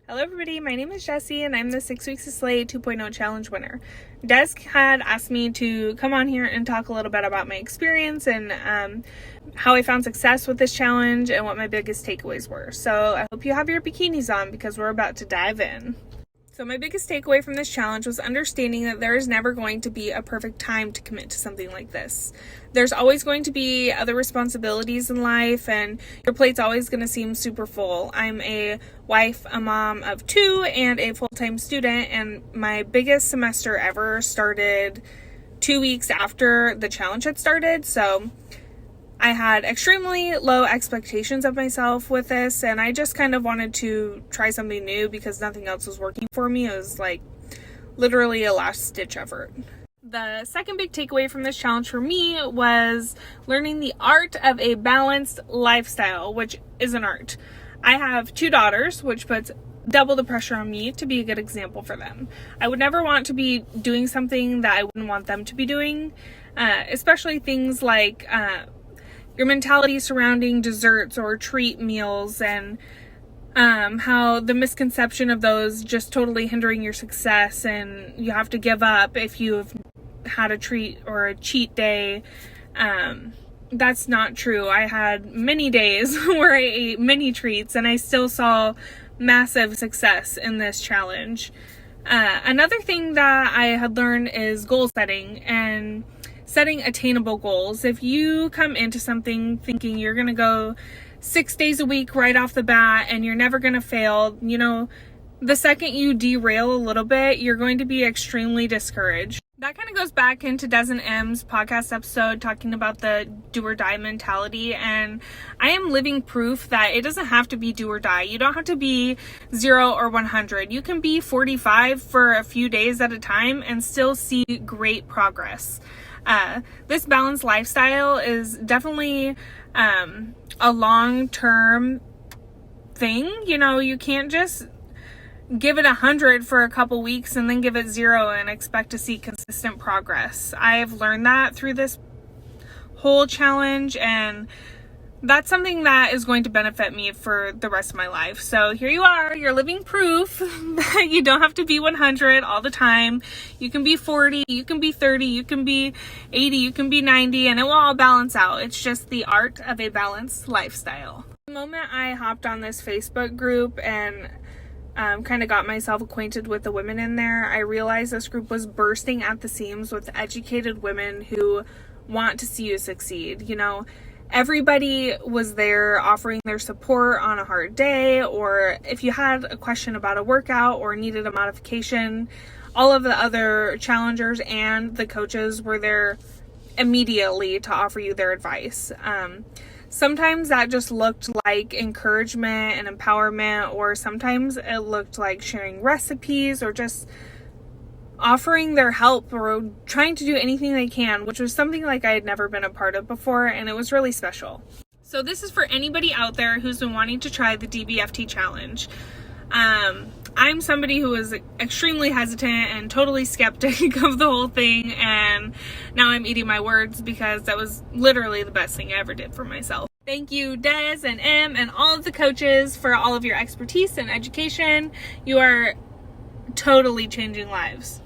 Hello everybody, my name is Jessie and I'm the 6 Weeks of Slay 2.0 challenge winner. Des had asked me to come on here and talk a little bit about my experience and how I found success with this challenge and what my biggest takeaways were. So I hope you have your bikinis on because we're about to dive in. So my biggest takeaway from this challenge was understanding that there is never going to be a perfect time to commit to something like this. There's always going to be other responsibilities in life and your plate's always going to seem super full. I'm a wife, a mom of 2, and a full-time student, and my biggest semester ever started 2 weeks after the challenge had started. So I had extremely low expectations of myself with this, and I just kind of wanted to try something new because nothing else was working for me. It was like literally a last-ditch effort. The second big takeaway from this challenge for me was learning the art of a balanced lifestyle, which is an art. I have 2 daughters, which puts double the pressure on me to be a good example for them. I would never want to be doing something that I wouldn't want them to be doing, especially things like your mentality surrounding desserts or treat meals and how the misconception of those just totally hindering your success and you have to give up if you've had a treat or a cheat day. That's not true. I had many days where I ate many treats and I still saw massive success in this challenge. Another thing that I had learned is goal setting and setting attainable goals. If you come into something thinking you're going to go 6 days a week right off the bat and you're never going to fail, the second you derail a little bit, you're going to be extremely discouraged. That kind of goes back into Des and M's podcast episode talking about the do or die mentality, and I am living proof that it doesn't have to be do or die. You don't have to be 0 or 100. You can be 45 for a few days at a time and still see great progress. This balanced lifestyle is definitely a long-term thing. You can't just give it 100 for a couple weeks and then give it 0 and expect to see consistent progress. I've learned that through this whole challenge, and that's something that is going to benefit me for the rest of my life. So here you are, you're living proof that you don't have to be 100 all the time. You can be 40, you can be 30, you can be 80, you can be 90, and it will all balance out. It's just the art of a balanced lifestyle. The moment I hopped on this Facebook group and kind of got myself acquainted with the women in there, I realized this group was bursting at the seams with educated women who want to see you succeed. Everybody was there offering their support on a hard day, or if you had a question about a workout or needed a modification. All of the other challengers and the coaches were there immediately to offer you their advice. Sometimes that just looked like encouragement and empowerment, or sometimes it looked like sharing recipes or just offering their help or trying to do anything they can, which was something like I had never been a part of before, and it was really special. So this is for anybody out there who's been wanting to try the DBFT challenge. I'm somebody who was extremely hesitant and totally skeptic of the whole thing, and now I'm eating my words because that was literally the best thing I ever did for myself. Thank you, Des and Em and all of the coaches for all of your expertise and education. You are totally changing lives.